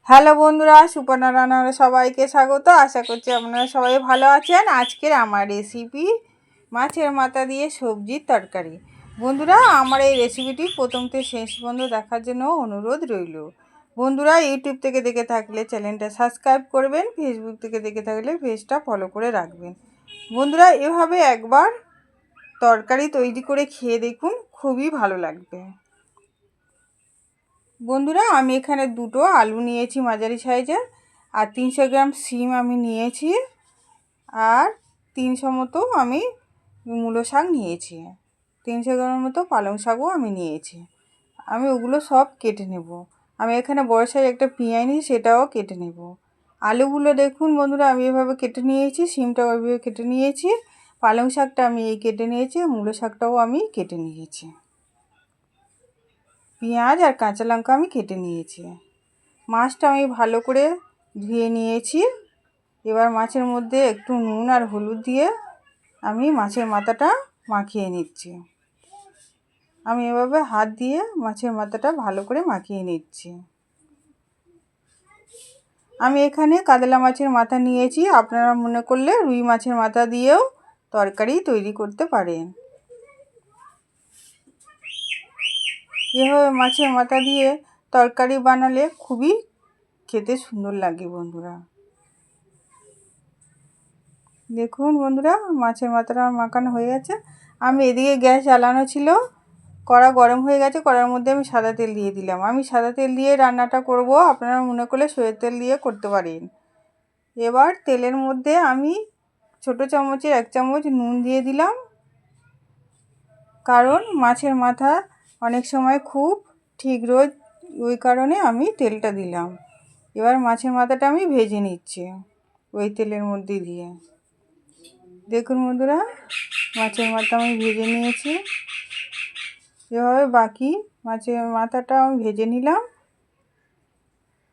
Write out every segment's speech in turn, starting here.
Hello বন্ধুরা, সুপর্ণা রান্নাঘরে সবাইকে স্বাগত। আশা করছি আপনারা সবাই ভালো আছেন। আজকের আমার রেসিপি মাছের মাথা দিয়ে সবজির তরকারি। বন্ধুরা, আমার এই রেসিপিটি প্রথম থেকে শেষ পর্যন্ত দেখার জন্য অনুরোধ রইল। বন্ধুরা, ইউটিউব থেকে দেখে থাকলে চ্যানেলটা সাবস্ক্রাইব করবেন, ফেসবুক থেকে দেখে থাকলে পেজটা ফলো করে রাখবেন। বন্ধুরা, এভাবে একবার তরকারি তৈরি করে খেয়ে দেখুন, খুবই ভালো লাগবে। বন্ধুরা, আমি এখানে দুটো আলু নিয়েছি মাঝারি সাইজের, আর 300 গ্রাম শিম আমি নিয়েছি, আর 300 মতো আমি মূলো শাক নিয়েছি, 300 গ্রাম মতো পালং শাকও আমি নিয়েছি। আমি ওগুলো সব কেটে নেব। আমি এখানে বড় সাইজ একটা পেঁয়াজ নিয়েছি, সেটাও কেটে নেব। আলুগুলো দেখুন বন্ধুরা, আমি এভাবে কেটে নিয়েছি, শিমটাও ওইভাবে কেটে নিয়েছি, পালং শাকটা আমি এই কেটে নিয়েছি, মূলো শাকটাও আমি কেটে নিয়েছি, পেঁয়াজ আর কাঁচা লঙ্কা আমি কেটে নিয়েছি। মাছটা আমি ভালো করে ধুয়ে নিয়েছি। এবার মাছের মধ্যে একটু নুন আর হলুদ দিয়ে আমি মাছের মাথাটা মাখিয়ে নিচ্ছি। আমি এভাবে হাত দিয়ে মাছের মাথাটা ভালো করে মাখিয়ে নিচ্ছি। আমি এখানে কাতলা মাছের মাথা নিয়েছি, আপনারা মনে করলে রুই মাছের মাথা দিয়েও তরকারি তৈরি করতে পারেন। এভাবে মাছের মাথা দিয়ে তরকারি বানালে খুবই খেতে সুন্দর লাগে বন্ধুরা। দেখুন বন্ধুরা, মাছের মাথাটা মাখানো হয়ে গেছে। আমি এদিকে গ্যাস জ্বালানো ছিল, কড়া গরম হয়ে গেছে, কড়ার মধ্যে আমি সাদা তেল দিয়ে দিলাম। আমি সাদা তেল দিয়ে রান্নাটা করব, আপনারা মনে করলে সরষের তেল দিয়ে করতে পারেন। এবার তেলের মধ্যে আমি ছোটো চামচের 1 চামচ নুন দিয়ে দিলাম, কারণ মাছের মাথা অনেক সময় খুব ঠিক রোজ, ওই কারণে আমি তেলটা দিলাম। এবার মাছের মাথাটা আমি ভেজে নিচ্ছি ওই তেলের মধ্যে দিয়ে। দেখুন বন্ধুরা, মাছের মাথা আমি ভেজে নিয়েছি। এভাবে বাকি মাছের মাথাটা আমি ভেজে নিলাম।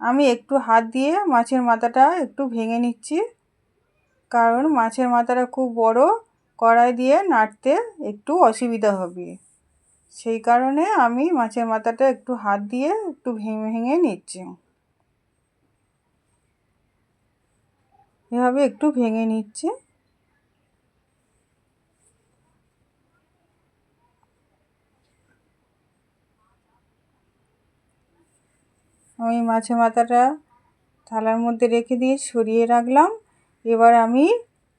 আমি একটু হাত দিয়ে মাছের মাথাটা একটু ভেঙে নিচ্ছি, কারণ মাছের মাথাটা খুব বড়, কড়াই দিয়ে নাড়তে একটু অসুবিধা হবে। সেই কারণে আমি মাছের মাথাটা একটু হাত দিয়ে একটু ভেঙে ভেঙে নিচ্ছি। এভাবে একটু ভেঙে নিচ্ছি। আমি মাছের মাথাটা থালার মধ্যে রেখে দিয়ে সরিয়ে রাখলাম। এবার আমি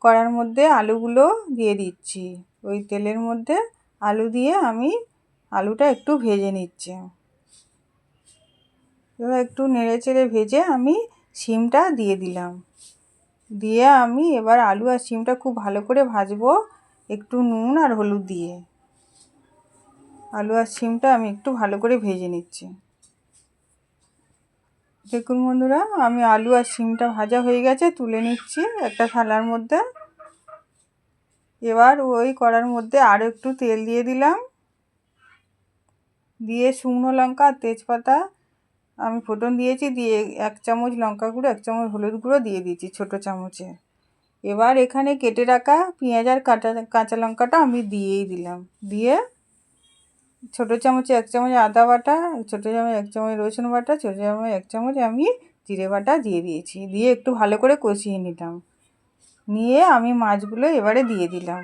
কড়ার মধ্যে আলুগুলো দিয়ে দিচ্ছি। ওই তেলের মধ্যে আলু দিয়ে আমি আলুটা একটু ভেজে নিচ্ছি। এবার একটু নেড়ে চেড়ে ভেজে আমি শিমটা দিয়ে দিলাম। দিয়ে আমি এবার আলু আর শিমটা খুব ভালো করে ভাজবো, একটু নুন আর হলুদ দিয়ে। আলু আর শিমটা আমি একটু ভালো করে ভেজে নিচ্ছি। দেখুন বন্ধুরা, আমি আলু আর শিমটা ভাজা হয়ে গেছে, তুলে নিচ্ছি একটা থালার মধ্যে। এবার ওই কড়ার মধ্যে আরও একটু তেল দিয়ে দিলাম, দিয়ে শুকনো লঙ্কা আর তেজপাতা আমি ফোড়ন দিয়েছি, দিয়ে 1 চামচ লঙ্কা গুঁড়ো 1 চামচ হলুদ গুঁড়ো দিয়ে দিয়েছি ছোটো চামচে। এবার এখানে কেটে রাখা পেঁয়াজ আর কাঁচা লঙ্কাটা আমি দিয়েই দিলাম। দিয়ে ছোটো চামচে 1 চামচ আদা বাটা, ছোটো চামচ 1 চামচ রসুন বাটা, ছোটো চামচ 1 চামচ আমি জিরে বাটা দিয়ে দিয়েছি। দিয়ে একটু ভালো করে কষিয়ে নিলাম। নিয়ে আমি মাছগুলো এবারে দিয়ে দিলাম।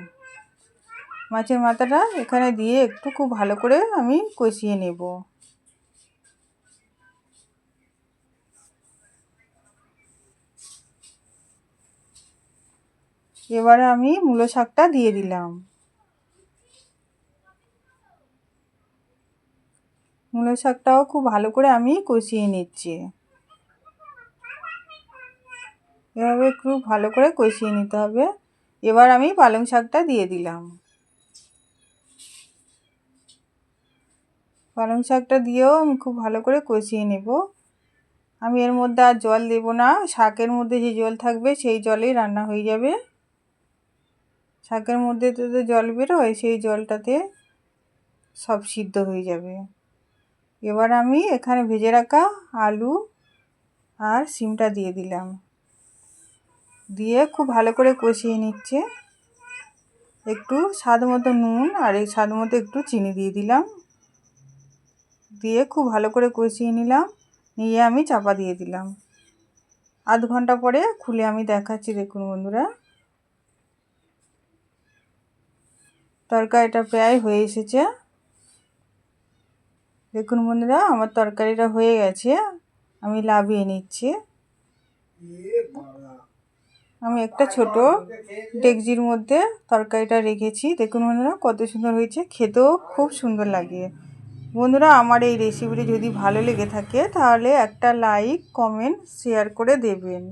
মাছের মাথাটা এখানে দিয়ে একটু খুব ভালো করে আমি কষিয়ে নেব। এবারে আমি মূলো শাকটা দিয়ে দিলাম। মূলো শাকটাও খুব ভালো করে আমি কষিয়ে নিচ্ছি। এভাবে একটু ভালো করে কষিয়ে নিতে হবে। এবার আমি পালং শাকটা দিয়ে দিলাম। পালং শাকটা দিয়েও আমি খুব ভালো করে কষিয়ে নেব। আমি এর মধ্যে আর জল দেব না, শাকের মধ্যে যে জল থাকবে সেই জলেই রান্না হয়ে যাবে। শাকের মধ্যে তো জল বেরোয়, সেই জলটাতে সব সিদ্ধ হয়ে যাবে। এবার আমি এখানে ভেজে রাখা আলু আর শিমটা দিয়ে দিলাম। দিয়ে খুব ভালো করে কষিয়ে নিচ্ছে। একটু স্বাদ মতো নুন আর এই স্বাদ মতো একটু চিনি দিয়ে দিলাম। দিয়ে খুব ভালো করে কষিয়ে নিলাম। নিয়ে আমি চাপা দিয়ে দিলাম। আধ ঘন্টা পরে খুলে আমি দেখাচ্ছি। দেখুন বন্ধুরা, তরকারিটা প্রায় হয়ে এসেছে। দেখুন বন্ধুরা, আমার তরকারিটা হয়ে গেছে। আমি নামিয়ে নিচ্ছি। আমি একটা ছোট ডেকচির মধ্যে তরকারিটা রেখেছি। দেখুন বন্ধুরা, কত সুন্দর হয়েছে, খেতেও খুব সুন্দর লাগে। বন্ধুরা, আমার এই রেসিপিটি যদি ভালো লেগে থাকে তাহলে একটা লাইক, কমেন্ট, শেয়ার করে দেবেন।